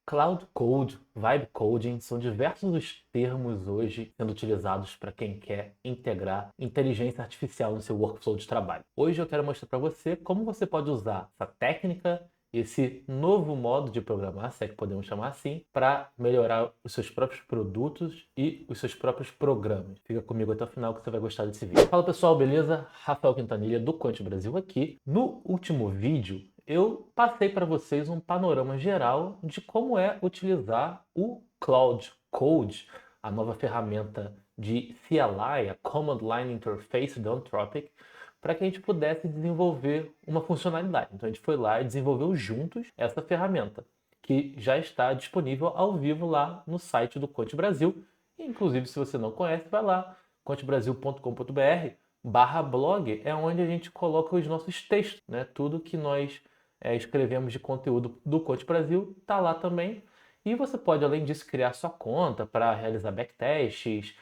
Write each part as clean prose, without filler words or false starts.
Cloud Code, Vibe Coding são diversos os termos hoje sendo utilizados para quem quer integrar inteligência artificial no seu workflow de trabalho. Hoje eu quero mostrar para você como você pode usar essa técnica, esse novo modo de programar, se é que podemos chamar assim, para melhorar os seus próprios produtos e os seus próprios programas. Fica comigo até o final que você vai gostar desse vídeo. Fala pessoal, beleza? Rafael Quintanilha do Quant Brasil aqui. No último vídeo eu passei para vocês um panorama geral de como é utilizar o Cloud Code, a nova ferramenta de CLI, a Command Line Interface da Anthropic, para que a gente pudesse desenvolver uma funcionalidade. Então a gente foi lá e desenvolveu juntos essa ferramenta, que já está disponível ao vivo lá no site do Quant Brasil. E, inclusive, se você não conhece, vai lá, quantbrasil.com.br/blog, é onde a gente coloca os nossos textos, né? Tudo que nós escrevemos de conteúdo do Quant Brasil está lá também. E você pode, além disso, criar sua conta para realizar backtests,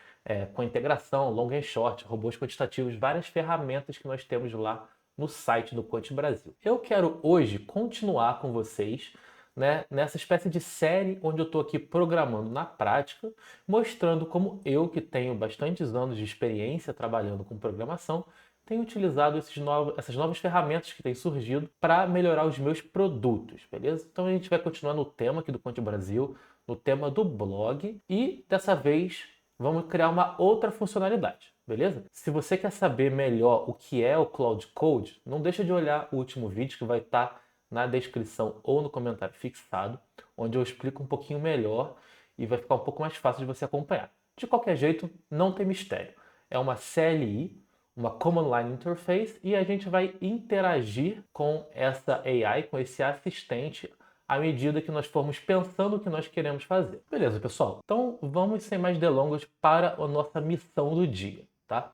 com integração, long and short, robôs quantitativos, várias ferramentas que nós temos lá no site do Quant Brasil. Eu quero hoje continuar com vocês, né, nessa espécie de série onde eu estou aqui programando na prática, mostrando como eu, que tenho bastantes anos de experiência trabalhando com programação, tenho utilizado essas novas ferramentas que têm surgido para melhorar os meus produtos, beleza? Então a gente vai continuar no tema aqui do Quant Brasil, no tema do blog, e dessa vez vamos criar uma outra funcionalidade, beleza? Se você quer saber melhor o que é o Cloud Code, não deixa de olhar o último vídeo que vai estar na descrição ou no comentário fixado, onde eu explico um pouquinho melhor e vai ficar um pouco mais fácil de você acompanhar. De qualquer jeito, não tem mistério. É uma CLI, uma Command Line Interface, e a gente vai interagir com essa AI, com esse assistente, à medida que nós formos pensando o que nós queremos fazer. Beleza, pessoal? Então vamos sem mais delongas para a nossa missão do dia, tá?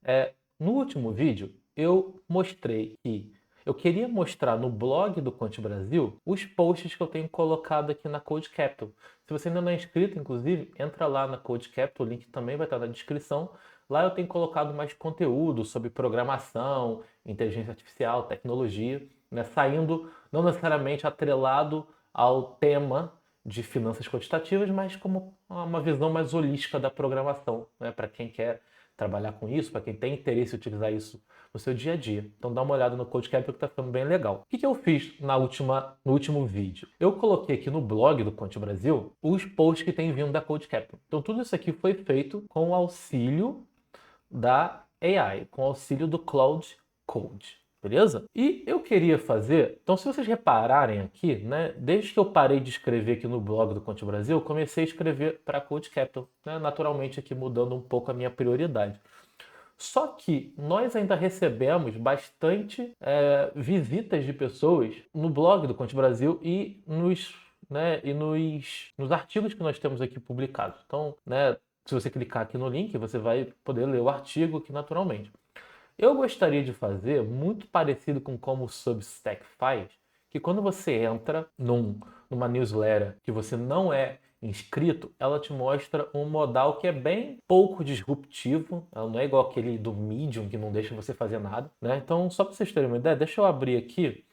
No último vídeo eu mostrei que eu queria mostrar no blog do Quant Brasil os posts que eu tenho colocado aqui na Code Capital. Se você ainda não é inscrito, inclusive, entra lá na Code Capital, o link também vai estar na descrição. Lá eu tenho colocado mais conteúdo sobre programação, inteligência artificial, tecnologia, né? Saindo não necessariamente atrelado ao tema de finanças quantitativas, mas como uma visão mais holística da programação, né? Para quem quer trabalhar com isso, para quem tem interesse em utilizar isso no seu dia a dia. Então dá uma olhada no Code Capital que está ficando bem legal. O que eu fiz no último vídeo? Eu coloquei aqui no blog do Quant Brasil os posts que têm vindo da Code Capital. Então tudo isso aqui foi feito com o auxílio da AI, com o auxílio do Cloud Code. Beleza? E eu queria fazer, então se vocês repararem aqui, né, desde que eu parei de escrever aqui no blog do Quant Brasil, eu comecei a escrever para Code Capital, né, naturalmente aqui mudando um pouco a minha prioridade. Só que nós ainda recebemos bastante visitas de pessoas no blog do Quant Brasil e nos artigos que nós temos aqui publicados. Então, né, se você clicar aqui no link, você vai poder ler o artigo aqui naturalmente. Eu gostaria de fazer muito parecido com como o Substack faz, que quando você entra numa newsletter que você não é inscrito, ela te mostra um modal que é bem pouco disruptivo. Ela não é igual aquele do Medium, que não deixa você fazer nada, né? Então, só para vocês terem uma ideia, deixa eu abrir aqui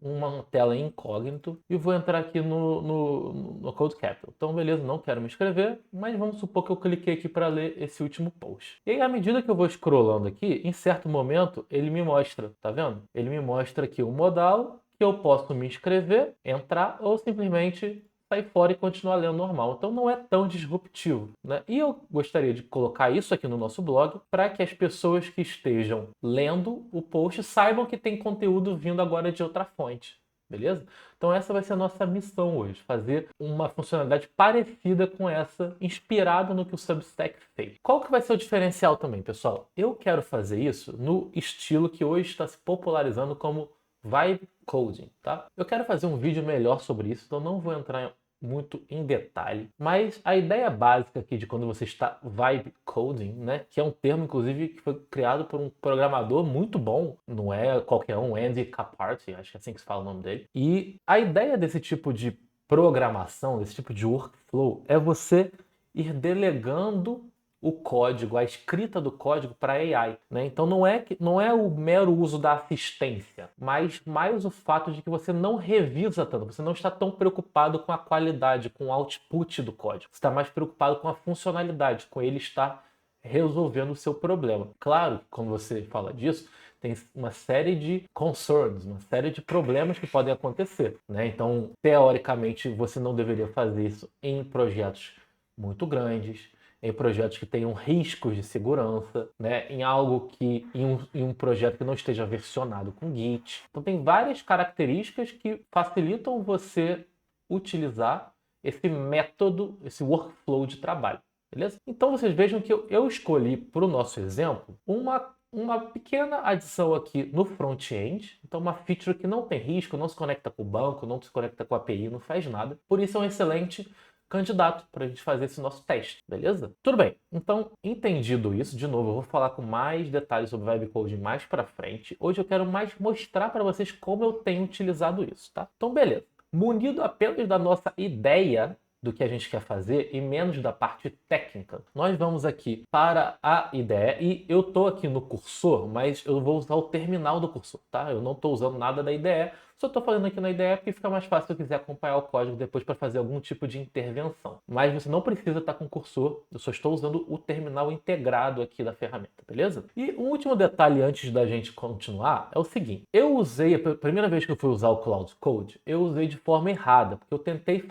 uma tela incógnito e vou entrar aqui no Code Capital. Então, beleza, não quero me inscrever, mas vamos supor que eu cliquei aqui para ler esse último post. E aí, à medida que eu vou scrollando aqui, em certo momento, ele me mostra, tá vendo? Ele me mostra aqui o modal que eu posso me inscrever, entrar ou simplesmente sair fora e continuar lendo normal. Então não é tão disruptivo, né? E eu gostaria de colocar isso aqui no nosso blog para que as pessoas que estejam lendo o post saibam que tem conteúdo vindo agora de outra fonte. Beleza? Então essa vai ser a nossa missão hoje, fazer uma funcionalidade parecida com essa, inspirada no que o Substack fez. Qual que vai ser o diferencial também, pessoal? Eu quero fazer isso no estilo que hoje está se popularizando como Vibe Coding, tá? Eu quero fazer um vídeo melhor sobre isso, então não vou entrar muito em detalhe, mas a ideia básica aqui de quando você está Vibe Coding, né, que é um termo inclusive que foi criado por um programador muito bom, não é qualquer um, Andy Caparty, acho que é assim que se fala o nome dele. E a ideia desse tipo de programação, desse tipo de workflow, é você ir delegando o código, a escrita do código para AI, né? Então não é o mero uso da assistência, mas mais o fato de que você não revisa tanto, você não está tão preocupado com a qualidade, com o output do código. Você está mais preocupado com a funcionalidade, com ele estar resolvendo o seu problema. Claro que quando você fala disso, tem uma série de concerns, uma série de problemas que podem acontecer, né? Então, teoricamente, você não deveria fazer isso em projetos muito grandes, em projetos que tenham riscos de segurança, né? Em algo que em um projeto que não esteja versionado com Git. Então, tem várias características que facilitam você utilizar esse método, esse workflow de trabalho. Beleza? Então vocês vejam que eu escolhi para o nosso exemplo uma pequena adição aqui no front-end. Então uma feature que não tem risco, não se conecta com o banco, não se conecta com a API, não faz nada. Por isso é um excelente candidato para a gente fazer esse nosso teste, beleza? Tudo bem, então entendido isso, de novo eu vou falar com mais detalhes sobre Vibe Coding mais para frente. Hoje eu quero mais mostrar para vocês como eu tenho utilizado isso, tá? Então beleza, munido apenas da nossa ideia do que a gente quer fazer e menos da parte técnica, nós vamos aqui para a IDE e eu estou aqui no cursor, mas eu vou usar o terminal do cursor, tá? Eu não estou usando nada da IDE, só estou fazendo aqui na IDE porque fica mais fácil se eu quiser acompanhar o código depois para fazer algum tipo de intervenção. Mas você não precisa estar com o cursor, eu só estou usando o terminal integrado aqui da ferramenta, beleza? E um último detalhe antes da gente continuar é o seguinte, eu usei, a primeira vez que eu fui usar o Cloud Code, eu usei de forma errada, porque eu tentei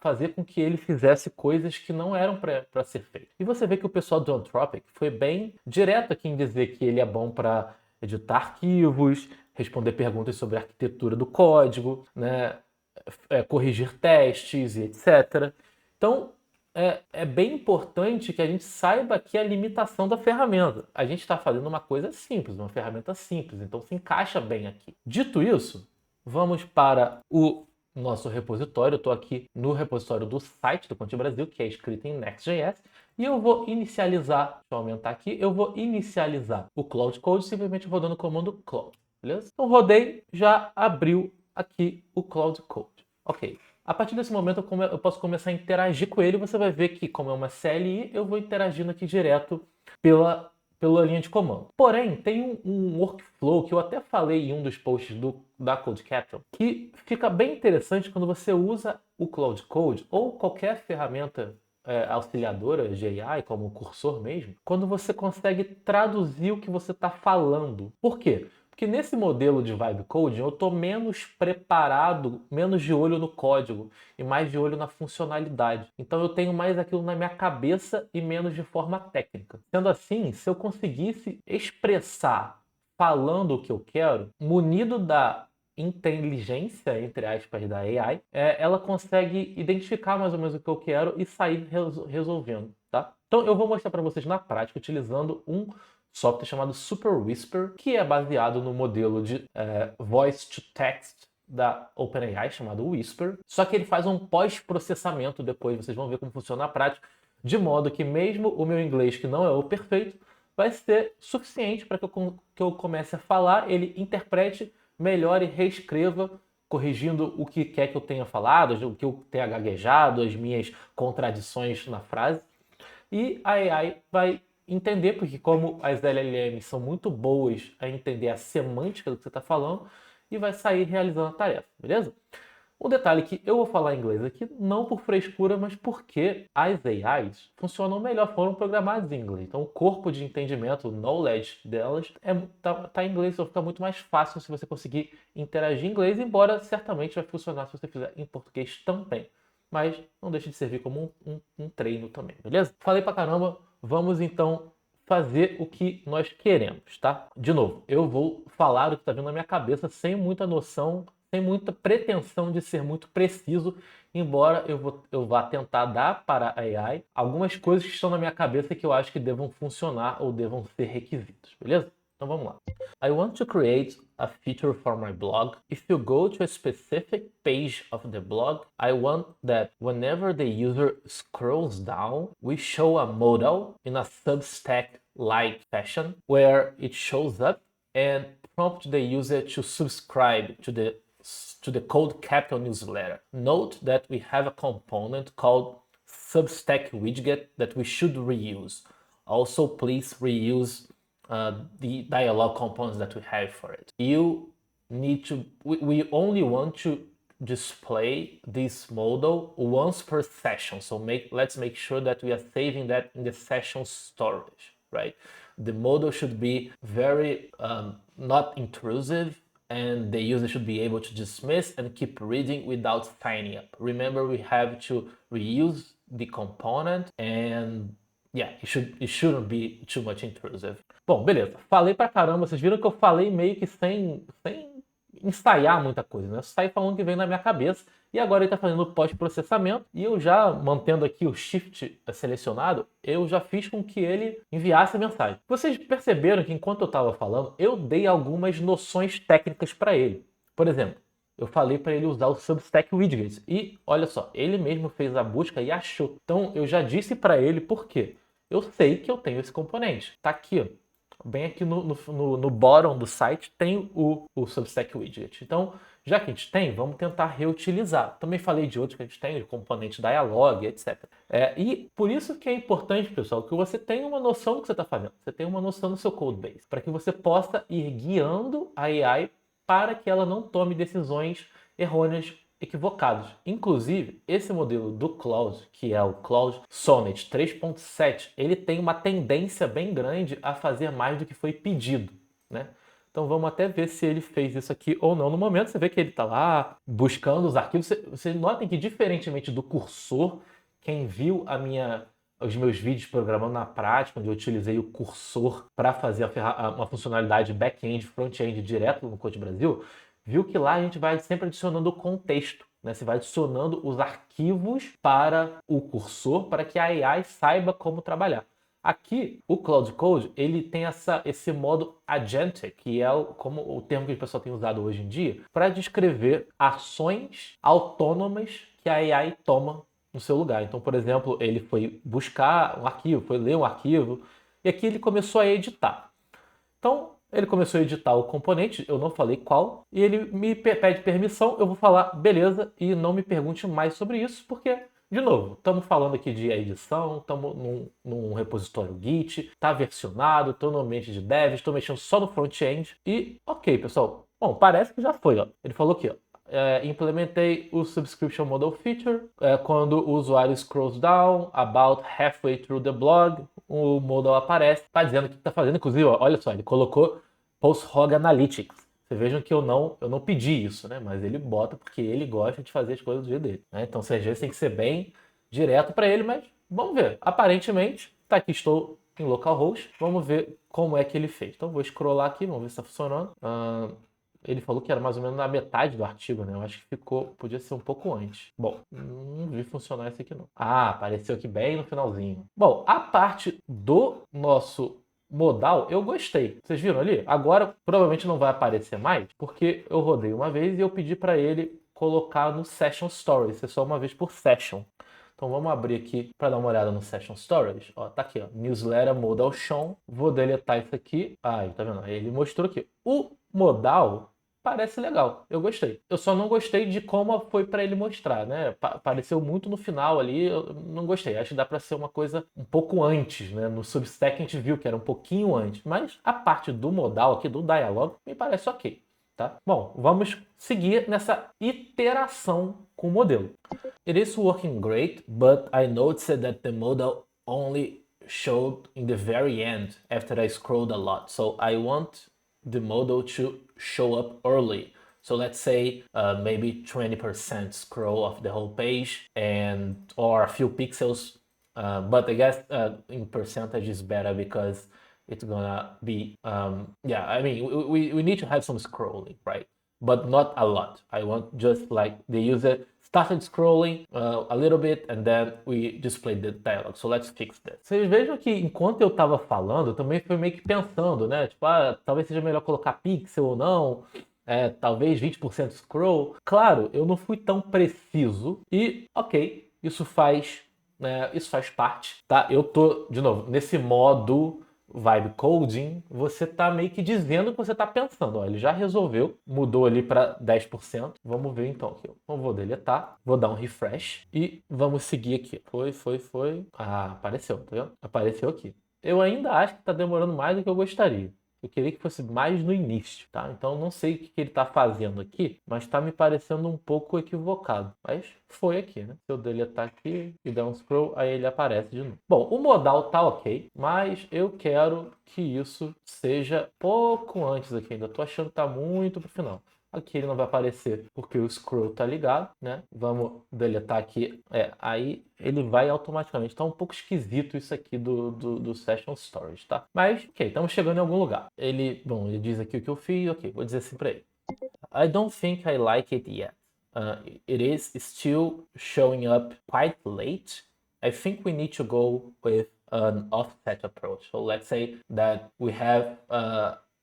fazer com que ele fizesse coisas que não eram para ser feito. E você vê que o pessoal do Anthropic foi bem direto aqui em dizer que ele é bom para editar arquivos, responder perguntas sobre a arquitetura do código, né, corrigir testes e etc. Então, é bem importante que a gente saiba aqui a limitação da ferramenta. A gente está fazendo uma coisa simples, uma ferramenta simples, então se encaixa bem aqui. Dito isso, vamos para o nosso repositório. Eu estou aqui no repositório do site do Conte Brasil, que é escrito em Next.js, e eu vou inicializar, deixa eu aumentar aqui, eu vou inicializar o Cloud Code simplesmente rodando o comando cloud, beleza? Então rodei, já abriu aqui o Cloud Code. Ok. A partir desse momento eu posso começar a interagir com ele. Você vai ver que, como é uma CLI, eu vou interagindo aqui direto pela linha de comando. Porém, tem um workflow que eu até falei em um dos posts da CodeCapsule, que fica bem interessante quando você usa o Cloud Code ou qualquer ferramenta auxiliadora de AI, como o cursor mesmo, quando você consegue traduzir o que você está falando. Por quê? Porque nesse modelo de Vibe Coding eu estou menos preparado, menos de olho no código e mais de olho na funcionalidade. Então eu tenho mais aquilo na minha cabeça e menos de forma técnica. Sendo assim, se eu conseguisse expressar falando o que eu quero, munido da inteligência, entre aspas, da AI, ela consegue identificar mais ou menos o que eu quero e sair resolvendo, tá? Então eu vou mostrar para vocês na prática utilizando um software chamado Super Whisper, que é baseado no modelo de Voice to Text da OpenAI, chamado Whisper, só que ele faz um pós-processamento depois, vocês vão ver como funciona na prática, de modo que mesmo o meu inglês, que não é o perfeito, vai ser suficiente para que eu comece a falar, ele interprete, melhore, reescreva, corrigindo o que quer que eu tenha falado, o que eu tenha gaguejado, as minhas contradições na frase, e a AI vai entender, porque como as LLMs são muito boas a entender a semântica do que você está falando, e vai sair realizando a tarefa, beleza? Um detalhe que eu vou falar em inglês aqui, não por frescura, mas porque as AIs funcionam melhor, foram programadas em inglês. Então o corpo de entendimento, o knowledge delas, tá em inglês, então fica muito mais fácil se você conseguir interagir em inglês, embora certamente vai funcionar se você fizer em português também. Mas não deixe de servir como um treino também, beleza? Falei pra caramba, vamos então fazer o que nós queremos, tá? De novo, eu vou falar o que está vindo na minha cabeça sem muita noção, sem muita pretensão de ser muito preciso, embora eu vá tentar dar para a AI algumas coisas que estão na minha cabeça que eu acho que devam funcionar ou devam ser requisitos, beleza? Então vamos lá. I want to create a feature for my blog. If you go to a specific page of the blog, I want that whenever the user scrolls down, we show a modal in a Substack-like fashion where it shows up and prompt the user to subscribe to the Code Capital newsletter. Note that we have a component called Substack widget that we should reuse. Also, please reuse the dialog components that we have for it. You need to, we only want to display this modal once per session. So let's make sure that we are saving that in the session storage, right? The modal should be very not intrusive, and the user should be able to dismiss and keep reading without signing up. Remember, we have to reuse the component, and yeah, it shouldn't be too much intrusive. Bom, beleza. Falei pra caramba. Vocês viram que eu falei meio que sem ensaiar muita coisa, né? Eu saí falando o que vem na minha cabeça. E agora ele está fazendo o pós-processamento. E eu já, mantendo aqui o Shift selecionado, eu já fiz com que ele enviasse a mensagem. Vocês perceberam que enquanto eu estava falando, eu dei algumas noções técnicas para ele. Por exemplo, eu falei para ele usar o Substack Widgets. E, olha só, ele mesmo fez a busca e achou. Então, eu já disse para ele por quê. Eu sei que eu tenho esse componente. Está aqui, ó. Bem aqui no bottom do site tem o Substack Widget. Então, já que a gente tem, vamos tentar reutilizar. Também falei de outros que a gente tem, o componente dialog, etc. E por isso que é importante, pessoal, que você tenha uma noção do que você está fazendo. Você tenha uma noção do seu codebase, para que você possa ir guiando a AI para que ela não tome decisões errôneas, equivocados. Inclusive, esse modelo do Claude, que é o Claude Sonnet 3.7, ele tem uma tendência bem grande a fazer mais do que foi pedido, né? Então vamos até ver se ele fez isso aqui ou não. No momento você vê que ele está lá buscando os arquivos. Vocês notem que, diferentemente do cursor, quem viu os meus vídeos programando na prática, onde eu utilizei o cursor para fazer uma funcionalidade back-end, front-end direto no Code Brasil, viu que lá a gente vai sempre adicionando o contexto, né? Você vai adicionando os arquivos para o cursor para que a AI saiba como trabalhar. Aqui, o Claude Code, ele tem esse modo agentic, que é como o termo que o pessoal tem usado hoje em dia, para descrever ações autônomas que a AI toma no seu lugar. Então, por exemplo, ele foi buscar um arquivo, foi ler um arquivo, e aqui ele começou a editar. Então, ele começou a editar o componente, eu não falei qual, e ele me pede permissão, eu vou falar beleza, e não me pergunte mais sobre isso, porque, de novo, estamos falando aqui de edição, estamos num repositório Git, está versionado, estou no ambiente de dev, estou mexendo só no front-end, e ok, pessoal, bom, parece que já foi, ó. Ele falou aqui, ó. Implementei o Subscription Model Feature. Quando o usuário scrolls down, about halfway through the blog, o modal aparece, está dizendo o que está fazendo. Inclusive, ó, olha só, ele colocou Post-Hog Analytics. Vocês vejam que eu não pedi isso, né? Mas ele bota porque ele gosta de fazer as coisas do jeito dele, né? Então, às vezes tem que ser bem direto para ele, mas vamos ver. Aparentemente, tá aqui, estou em localhost. Vamos ver como é que ele fez. Então, vou scrollar aqui, vamos ver se está funcionando. Ele falou que era mais ou menos na metade do artigo, né? Eu acho que podia ser um pouco antes. Bom, não vi funcionar esse aqui não. Ah, apareceu aqui bem no finalzinho. Bom, a parte do nosso modal eu gostei. Vocês viram ali? Agora provavelmente não vai aparecer mais, porque eu rodei uma vez e eu pedi para ele colocar no Session Storage. Isso é só uma vez por session. Então vamos abrir aqui para dar uma olhada no Session Storage. Ó, tá aqui, ó, Newsletter Modal Shown. Vou deletar isso aqui. Aí, tá vendo? Ele mostrou aqui. O modal parece legal, eu gostei. Eu só não gostei de como foi para ele mostrar, né? Pareceu muito no final ali, eu não gostei. Acho que dá para ser uma coisa um pouco antes, né? No Substack a gente viu que era um pouquinho antes, mas a parte do modal aqui, do dialog, me parece ok, tá? Bom, vamos seguir nessa iteração com o modelo. It is working great, but I noticed that the modal only showed in the very end after I scrolled a lot. So I want the model to show up early. So let's say maybe 20% scroll of the whole page or a few pixels. But I guess in percentage is better because it's gonna be, yeah, I mean, we need to have some scrolling, right? But not a lot. I want just like the user started scrolling a little bit and then we displayed the dialog. So let's fix that. Vocês vejam que enquanto eu estava falando, eu também fui meio que pensando, né? Tipo, talvez seja melhor colocar pixel ou não. Talvez 20% scroll. Claro, eu não fui tão preciso e, ok, isso faz parte, tá? Eu tô, de novo, nesse modo vibe coding, você tá meio que dizendo o que você tá pensando. Ó, ele já resolveu, mudou ali para 10%. Vamos ver então aqui. Eu vou deletar, vou dar um refresh e vamos seguir aqui. Foi. Ah, apareceu, tá vendo? Apareceu aqui. eu ainda acho que está demorando mais do que eu gostaria. Eu queria que fosse mais no início, tá? Então não sei o que ele está fazendo aqui, mas está me parecendo um pouco equivocado. Mas foi aqui, né? Se eu deletar aqui e dar um scroll, aí ele aparece de novo. Bom, o modal tá ok, mas eu quero que isso seja pouco antes aqui. Ainda tô achando que tá muito pro final. Aqui ele não vai aparecer porque o scroll tá ligado, né? Vamos deletar aqui. Aí ele vai automaticamente. Tá um pouco esquisito isso aqui do Session Storage, tá? Mas, ok, estamos chegando em algum lugar. Ele diz aqui o que eu fiz, ok, vou dizer assim pra ele. I don't think I like it yet. It is still showing up quite late. I think we need to go with an offset approach. So let's say that we have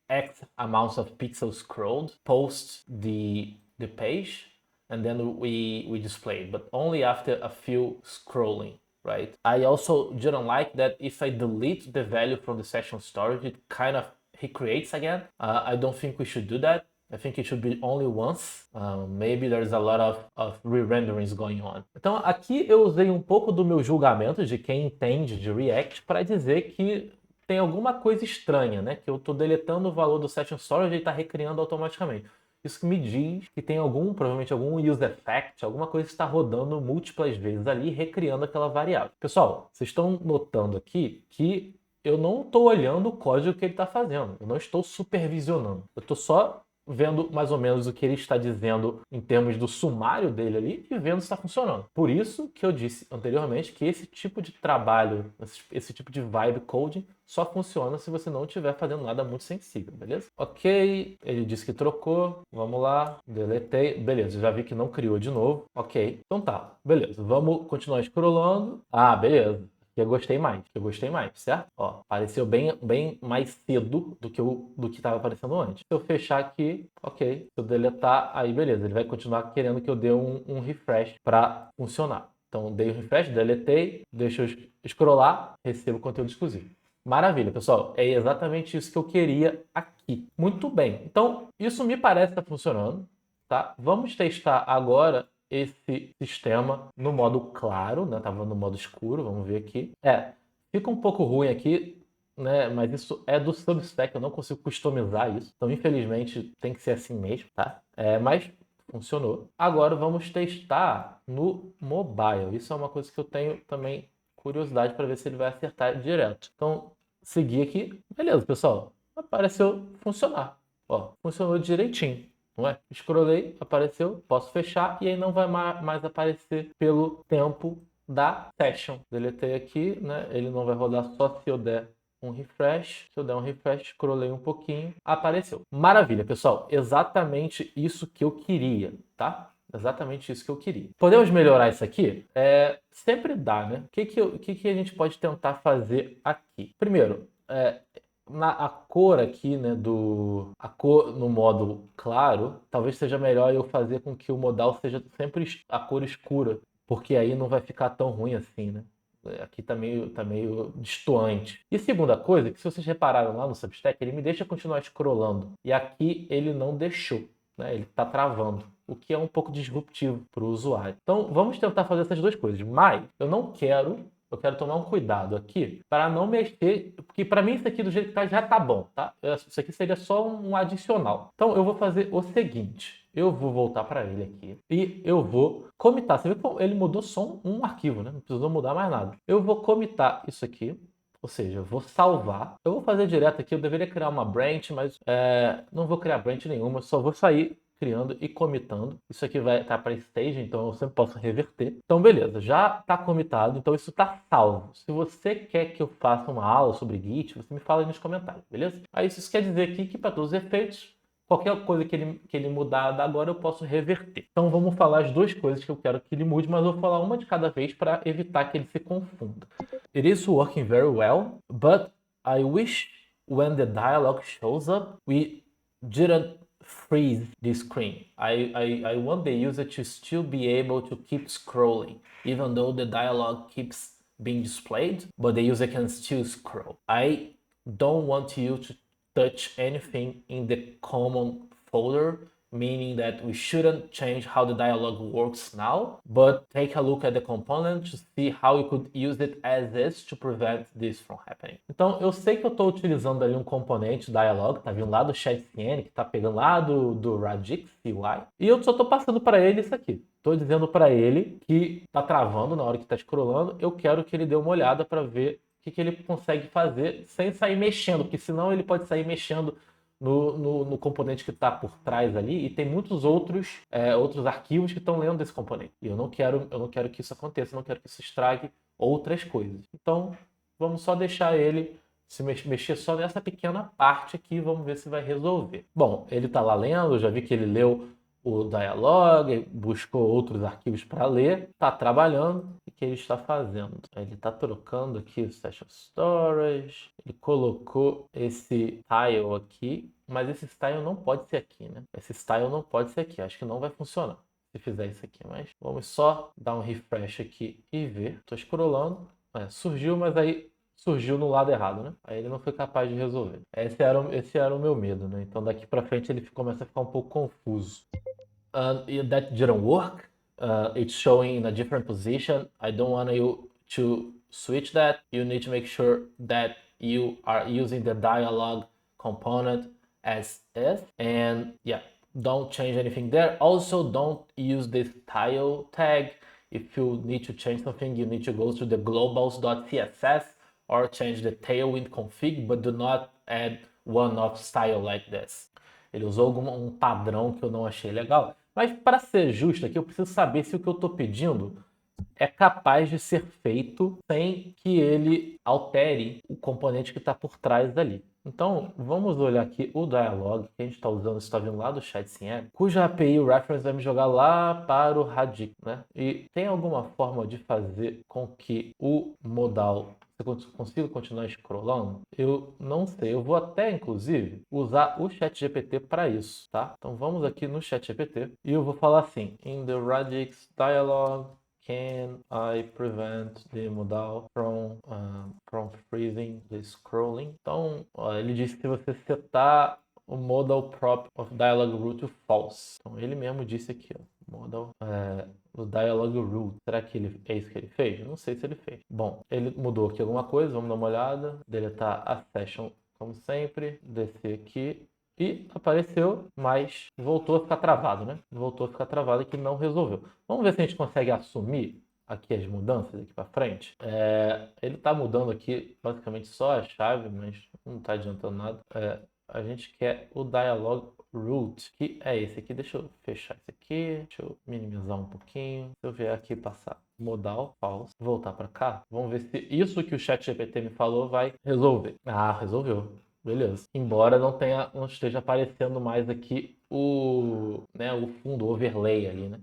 X amounts of pixels scrolled post the page, and then we display it, but only after a few scrolling, right? I also didn't like that if I delete the value from the session storage, it kind of recreates again. I don't think we should do that. I think it should be only once. Maybe there's a lot of re-renderings going on. Então aqui eu usei um pouco do meu julgamento de quem entende de React para dizer que tem alguma coisa estranha, né? Que eu estou deletando o valor do Session Storage e ele está recriando automaticamente. Isso que me diz que tem provavelmente algum use effect, alguma coisa que está rodando múltiplas vezes ali, recriando aquela variável. Pessoal, vocês estão notando aqui que eu não estou olhando o código que ele está fazendo. Eu não estou supervisionando. Eu estou só vendo mais ou menos o que ele está dizendo em termos do sumário dele ali e vendo se está funcionando. Por isso que eu disse anteriormente que esse tipo de trabalho, esse tipo de vibe coding só funciona se você não estiver fazendo nada muito sensível, beleza? Ok, ele disse que trocou, vamos lá, deletei, beleza, já vi que não criou de novo, ok, então tá, beleza, vamos continuar scrollando, beleza. Que eu gostei mais, certo? Ó, apareceu bem mais cedo do que estava aparecendo antes. Se eu fechar aqui, ok. Se eu deletar, aí beleza, ele vai continuar querendo que eu dê um refresh para funcionar. Então, dei o refresh, deletei, deixa eu scrollar, recebo conteúdo exclusivo. Maravilha, pessoal. É exatamente isso que eu queria aqui. Muito bem. Então, isso me parece estar funcionando, tá? Vamos testar agora esse sistema no modo claro, né? Tava no modo escuro, vamos ver aqui. Fica um pouco ruim aqui, né? Mas isso é do Substack, eu não consigo customizar isso. Então, infelizmente, tem que ser assim mesmo, tá? Mas funcionou. Agora vamos testar no mobile. Isso é uma coisa que eu tenho também curiosidade para ver se ele vai acertar direto. Então, seguir aqui. Beleza, pessoal. Apareceu funcionar. Ó, funcionou direitinho. Não é? Scrollei, apareceu, posso fechar e aí não vai mais aparecer pelo tempo da session. Deletei aqui, né? Ele não vai rodar só se eu der um refresh. Se eu der um refresh, scrollei um pouquinho, apareceu. Maravilha, pessoal. Exatamente isso que eu queria, tá? Exatamente isso que eu queria. Podemos melhorar isso aqui? Sempre dá, né? O que a gente pode tentar fazer aqui? Primeiro, a cor aqui, né, a cor no modo claro, talvez seja melhor eu fazer com que o modal seja sempre a cor escura, porque aí não vai ficar tão ruim assim, né? Aqui tá meio destoante. E segunda coisa, que se vocês repararam lá no Substack, ele me deixa continuar scrollando. E aqui ele não deixou, né? Ele está travando, o que é um pouco disruptivo para o usuário. Então vamos tentar fazer essas duas coisas, mas eu quero tomar um cuidado aqui para não mexer, porque para mim isso aqui do jeito que tá já tá bom, tá? Isso aqui seria só um adicional. Então eu vou fazer o seguinte, eu vou voltar para ele aqui e eu vou comitar. Você vê que ele mudou só um arquivo, né? Não precisou mudar mais nada. Eu vou comitar isso aqui. Ou seja, eu vou salvar. Eu vou fazer direto aqui. Eu deveria criar uma branch, mas não vou criar branch nenhuma. Só vou sair criando e comitando. Isso aqui vai estar para stage, então eu sempre posso reverter. Então, beleza, já está comitado, então isso está salvo. Se você quer que eu faça uma aula sobre Git, você me fala aí nos comentários, beleza? Aí isso quer dizer aqui que para todos os efeitos, qualquer coisa que ele mudar agora eu posso reverter. Então vamos falar as duas coisas que eu quero que ele mude, mas eu vou falar uma de cada vez para evitar que ele se confunda. It is working very well, but I wish when the dialog shows up, we didn't freeze the screen. I want the user to still be able to keep scrolling, even though the dialog keeps being displayed, but the user can still scroll. I don't want you to touch anything in the common folder meaning that we shouldn't change how the dialogue works now, but take a look at the component to see how you could use it as is to prevent this from happening. Então, eu sei que eu estou utilizando ali um componente dialogue, tá vindo lá do ChatCN, que tá pegando lá do Radix UI, e eu só estou passando para ele isso aqui. Estou dizendo para ele que tá travando na hora que está scrollando, eu quero que ele dê uma olhada para ver o que ele consegue fazer sem sair mexendo, porque senão ele pode sair mexendo no componente que está por trás ali, e tem muitos outros arquivos que estão lendo desse componente. E eu não quero que isso aconteça, eu não quero que isso estrague outras coisas. Então, vamos só deixar ele se mexer só nessa pequena parte aqui, vamos ver se vai resolver. Bom, ele está lá lendo, eu já vi que ele leu o dialog, buscou outros arquivos para ler, está trabalhando. O que ele está fazendo? Ele está trocando aqui o Session Storage, ele colocou esse tile aqui, mas esse style não pode ser aqui, né? Esse style não pode ser aqui, acho que não vai funcionar se fizer isso aqui, mas vamos só dar um refresh aqui e ver. Estou scrollando, surgiu, mas aí surgiu no lado errado, né? Aí ele não foi capaz de resolver. Esse era o meu medo, né? Então daqui para frente ele começa a ficar um pouco confuso. That didn't work. It's showing in a different position. I don't want you to switch that. You need to make sure that you are using the dialog component as is. And yeah, don't change anything there. Also, don't use this tile tag. If you need to change something, you need to go to the globals.css or change the tailwind config, but do not add one-off style like this. Ele usou um padrão que eu não achei legal. Mas para ser justo aqui, eu preciso saber se o que eu estou pedindo é capaz de ser feito sem que ele altere o componente que está por trás dali. Então, vamos olhar aqui o dialog que a gente está usando, está vindo lá do ChatCN, cuja API o reference vai me jogar lá para o Radix, né? E tem alguma forma de fazer com que o modal você consiga continuar scrollando? Eu não sei. Eu vou até, inclusive, usar o ChatGPT para isso, tá? Então vamos aqui no ChatGPT e eu vou falar assim: in the Radix dialog, can I prevent the modal from freezing the scrolling? Então, ele disse que se você setar o modal prop of dialog root to false. Então ele mesmo disse aqui, ó, modal o dialog root. Será que é isso que ele fez? Eu não sei se ele fez. Bom, ele mudou aqui alguma coisa, vamos dar uma olhada. Deletar a session como sempre, descer aqui. E apareceu, mas voltou a ficar travado, né? Voltou a ficar travado e que não resolveu. Vamos ver se a gente consegue assumir aqui as mudanças aqui para frente. Ele está mudando aqui basicamente só a chave, mas não está adiantando nada. A gente quer o dialog root, que é esse aqui. Deixa eu fechar esse aqui, deixa eu minimizar um pouquinho. Se eu vier aqui passar modal, false, voltar para cá, vamos ver se isso que o ChatGPT me falou vai resolver. Ah, resolveu. Beleza. Embora não esteja aparecendo mais aqui o fundo, o overlay ali, né?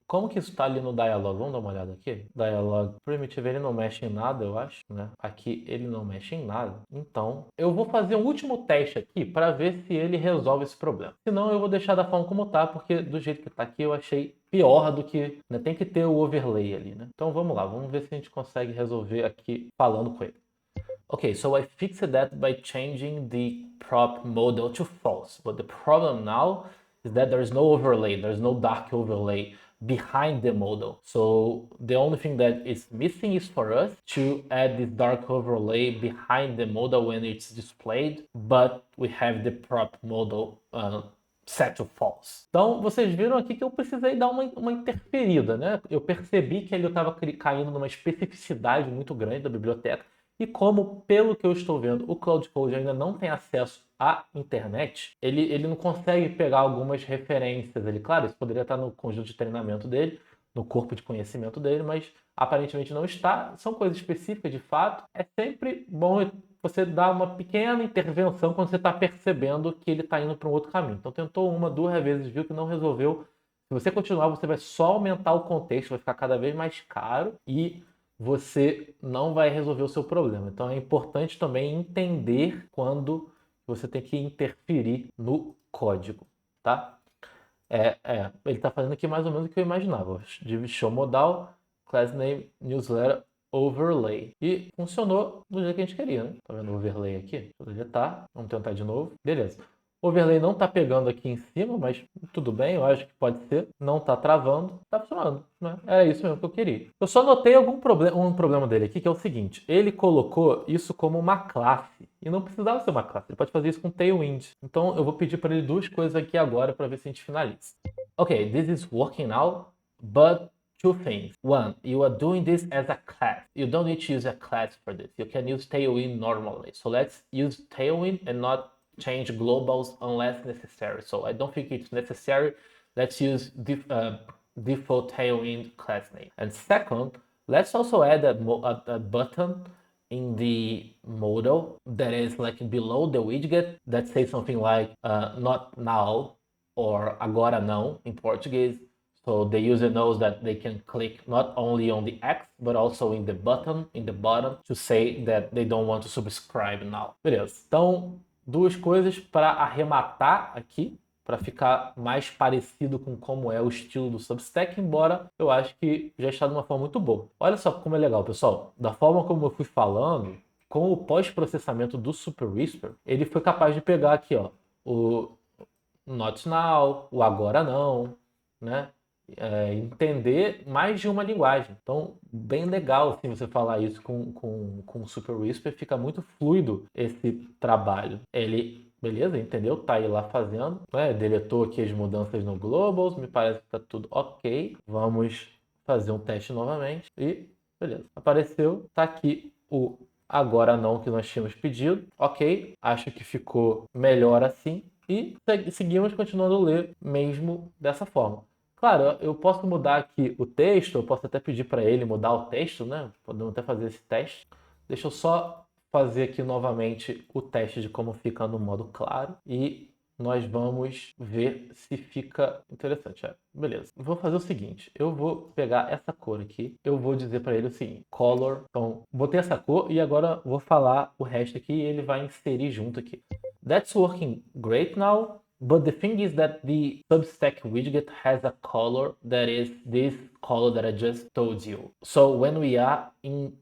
Como que isso está ali no dialog? Vamos dar uma olhada aqui. Dialog primitive, ele não mexe em nada, eu acho, né? Aqui ele não mexe em nada. Então, eu vou fazer um último teste aqui para ver se ele resolve esse problema. Senão, eu vou deixar da forma como tá, porque do jeito que tá aqui eu achei pior do que, né? Tem que ter o overlay ali, né? Então, vamos lá. Vamos ver se a gente consegue resolver aqui falando com ele. Okay, so I fixed that by changing the prop modal to false. But the problem now is that there's no overlay, there's no dark overlay behind the modal. So the only thing that is missing is for us to add this dark overlay behind the modal when it's displayed, but we have the prop modal set to false. Então, vocês viram aqui que eu precisei dar uma interferida, né? Eu percebi que ele estava caindo numa especificidade muito grande da biblioteca. E como, pelo que eu estou vendo, o Cloud Code ainda não tem acesso à internet, ele não consegue pegar algumas referências ali. Claro, isso poderia estar no conjunto de treinamento dele, no corpo de conhecimento dele, mas aparentemente não está. São coisas específicas de fato. É sempre bom você dar uma pequena intervenção quando você está percebendo que ele está indo para um outro caminho. Então tentou uma, duas vezes, viu que não resolveu. Se você continuar, você vai só aumentar o contexto, vai ficar cada vez mais caro e você não vai resolver o seu problema. Então é importante também entender quando você tem que interferir no código, tá? Ele está fazendo aqui mais ou menos o que eu imaginava. Show modal, class name, newsletter, overlay. E funcionou do jeito que a gente queria, né? Tá vendo o overlay aqui? Vou deletar, vamos tentar de novo. Beleza. overlay não tá pegando aqui em cima, mas tudo bem, eu acho que pode ser. Não tá travando, tá funcionando, né? Era isso mesmo que eu queria. Eu só notei um problema dele aqui, que é o seguinte. Ele colocou isso como uma classe. E não precisava ser uma classe. Ele pode fazer isso com Tailwind. Então eu vou pedir para ele duas coisas aqui agora para ver se a gente finaliza. Ok, this is working now, but two things. One, you are doing this as a class. You don't need to use a class for this. You can use Tailwind normally. So let's use Tailwind and not change globals unless necessary. So I don't think it's necessary. Let's use default Tailwind class name. And second, let's also add a button in the modal that is like below the widget that says something like not now or agora não in Portuguese. So the user knows that they can click not only on the X, but also in the button, in the bottom, to say that they don't want to subscribe now. Beleza. Então, duas coisas para arrematar aqui, para ficar mais parecido com como é o estilo do Substack, embora eu acho que já está de uma forma muito boa. Olha só como é legal, pessoal. Da forma como eu fui falando, com o pós-processamento do Super Whisper, ele foi capaz de pegar aqui, ó, o Not Now, o agora não, né? Entender mais de uma linguagem. Então, bem legal assim, você falar isso com o Super Whisper, fica muito fluido esse trabalho. Ele, beleza, entendeu? Tá aí lá fazendo, né? Deletou aqui as mudanças no Globals, me parece que tá tudo ok. Vamos fazer um teste novamente e beleza. Apareceu, tá aqui o agora não que nós tínhamos pedido. Ok, acho que ficou melhor assim. E seguimos continuando a ler mesmo dessa forma. Claro, eu posso mudar aqui o texto, eu posso até pedir para ele mudar o texto, né? Podemos até fazer esse teste. Deixa eu só fazer aqui novamente o teste de como fica no modo claro e nós vamos ver se fica interessante. Beleza. Vou fazer o seguinte, eu vou pegar essa cor aqui, eu vou dizer para ele o seguinte, color. Então, botei essa cor e agora vou falar o resto aqui e ele vai inserir junto aqui. That's working great now. But the thing is that the Substack widget has a color that is this color that I just told you. So when we are in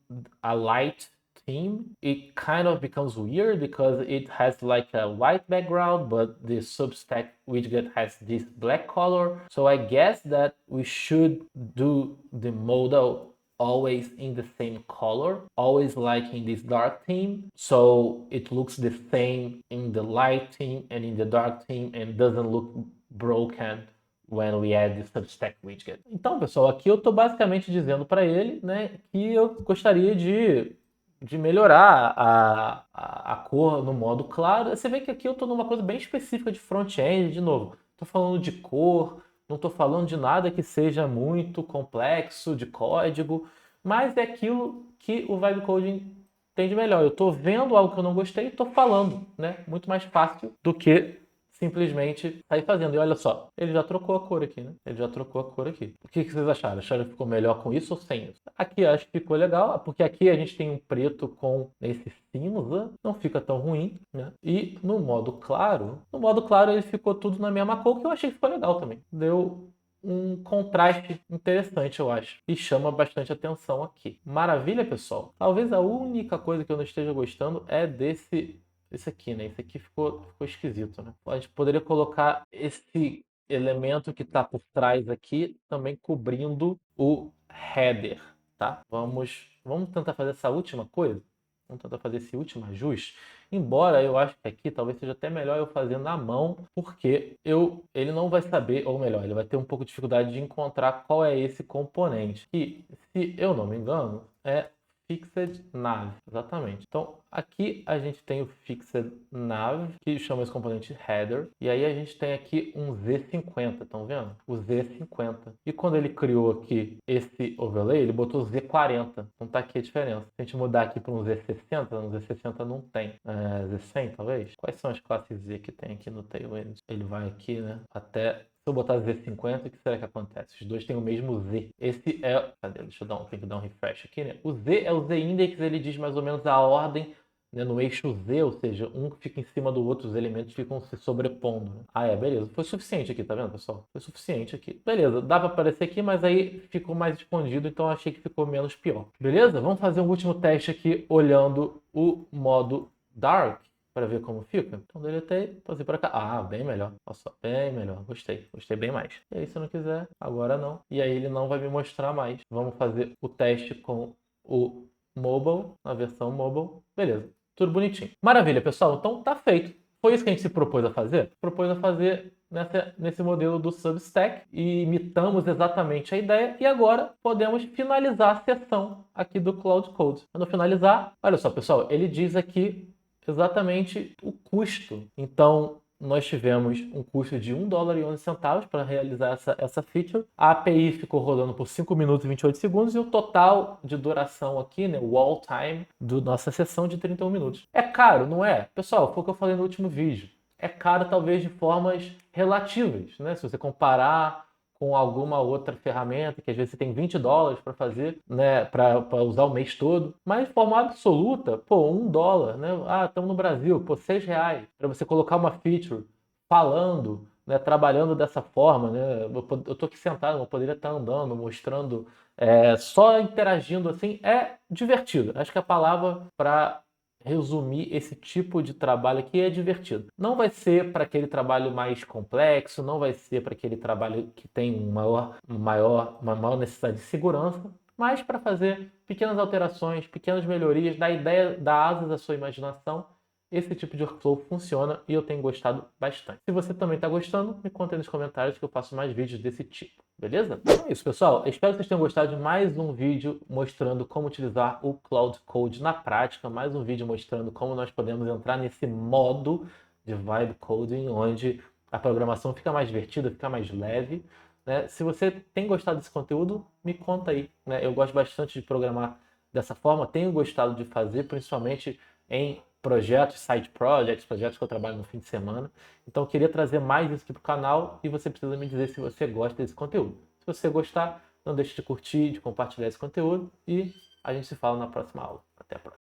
a light theme, it kind of becomes weird because it has like a white background, but the Substack widget has this black color. So I guess that we should do the modal always in the same color, always like in this dark theme, so it looks the same in the light theme and in the dark theme and doesn't look broken when we add the Substack widget. Então, pessoal, aqui eu estou basicamente dizendo para ele, né, que eu gostaria de melhorar a cor no modo claro. Você vê que aqui eu estou numa coisa bem específica de front-end, de novo. Estou falando de cor, não estou falando de nada que seja muito complexo, de código, mas é aquilo que o Vibe Coding tem de melhor. Eu estou vendo algo que eu não gostei e estou falando, né? Muito mais fácil do que simplesmente sair fazendo. E olha só, ele já trocou a cor aqui, né? Ele já trocou a cor aqui. O que vocês acharam? Acharam que ficou melhor com isso ou sem isso? Aqui eu acho que ficou legal, porque aqui a gente tem um preto com esse cinza, não fica tão ruim, né? E no modo claro ele ficou tudo na mesma cor, que eu achei que ficou legal também. Deu um contraste interessante, eu acho. E chama bastante atenção aqui. Maravilha, pessoal? Talvez a única coisa que eu não esteja gostando é esse aqui, né? Esse aqui ficou esquisito, né? A gente poderia colocar esse elemento que está por trás aqui também cobrindo o header, tá? Vamos tentar fazer essa última coisa. Vamos tentar fazer esse último ajuste. Embora eu acho que aqui talvez seja até melhor eu fazer na mão, porque ele não vai saber, ou melhor, ele vai ter um pouco de dificuldade de encontrar qual é esse componente. Que, se eu não me engano, é Fixed Nav, exatamente. Então, aqui a gente tem o Fixed Nav, que chama esse componente Header, e aí a gente tem aqui um Z50, estão vendo? O Z50. E quando ele criou aqui esse overlay, ele botou Z40. Então tá aqui a diferença. Se a gente mudar aqui para um Z60, no Z60 não tem. Z100, talvez? Quais são as classes Z que tem aqui no Tailwind? Ele vai aqui, né, até... Se eu botar Z50, o que será que acontece? Os dois têm o mesmo Z. Esse é... Cadê? Deixa eu tem que dar um refresh aqui, né? O Z é o Z-index, ele diz mais ou menos a ordem, né, no eixo Z, ou seja, um fica em cima do outro, os elementos ficam se sobrepondo. Né? Beleza. Foi suficiente aqui, tá vendo, pessoal? Foi suficiente aqui. Beleza, dá pra aparecer aqui, mas aí ficou mais escondido, então eu achei que ficou menos pior. Beleza? Vamos fazer um último teste aqui, olhando o modo Dark. para ver como fica. Então deletei, passei para cá. Ah, bem melhor. Olha só, bem melhor. Gostei, gostei bem mais. E aí se eu não quiser, agora não. E aí ele não vai me mostrar mais. Vamos fazer o teste com o mobile, na versão mobile. Beleza, tudo bonitinho. Maravilha, pessoal. Então tá feito. Foi isso que a gente se propôs a fazer? Propôs a fazer nesse modelo do Substack e imitamos exatamente a ideia e agora podemos finalizar a sessão aqui do Cloud Code. Quando finalizar, olha só, pessoal, ele diz aqui exatamente o custo. Então, nós tivemos um custo de $1,11 para realizar essa feature. A API ficou rodando por 5 minutos e 28 segundos e o total de duração aqui, né, o wall time da nossa sessão de 31 minutos. É caro, não é? Pessoal, foi o que eu falei no último vídeo. É caro talvez de formas relativas, né? Se você comparar com alguma outra ferramenta, que às vezes você tem $20 para fazer, né, para usar o mês todo, mas de forma absoluta, pô, $1, né? Ah, estamos no Brasil, pô, R$ 6 para você colocar uma feature falando, né, trabalhando dessa forma, né? Eu tô aqui sentado, eu poderia estar andando, mostrando, só interagindo assim, é divertido. Acho que a palavra para resumir esse tipo de trabalho aqui é divertido. Não vai ser para aquele trabalho mais complexo, não vai ser para aquele trabalho que tem uma maior necessidade de segurança, mas para fazer pequenas alterações, pequenas melhorias, dar ideia, dar asas à sua imaginação. Esse tipo de workflow funciona e eu tenho gostado bastante. Se você também está gostando, me conta aí nos comentários que eu faço mais vídeos desse tipo, beleza? Então é isso, pessoal. Eu espero que vocês tenham gostado de mais um vídeo mostrando como utilizar o Cloud Code na prática, mais um vídeo mostrando como nós podemos entrar nesse modo de vibe coding, onde a programação fica mais divertida, fica mais leve, né? Se você tem gostado desse conteúdo, me conta aí, né? Eu gosto bastante de programar dessa forma, tenho gostado de fazer, principalmente em projetos, side projects, projetos que eu trabalho no fim de semana. Então eu queria trazer mais isso aqui para o canal e você precisa me dizer se você gosta desse conteúdo. Se você gostar, não deixe de curtir, de compartilhar esse conteúdo e a gente se fala na próxima aula. Até a próxima.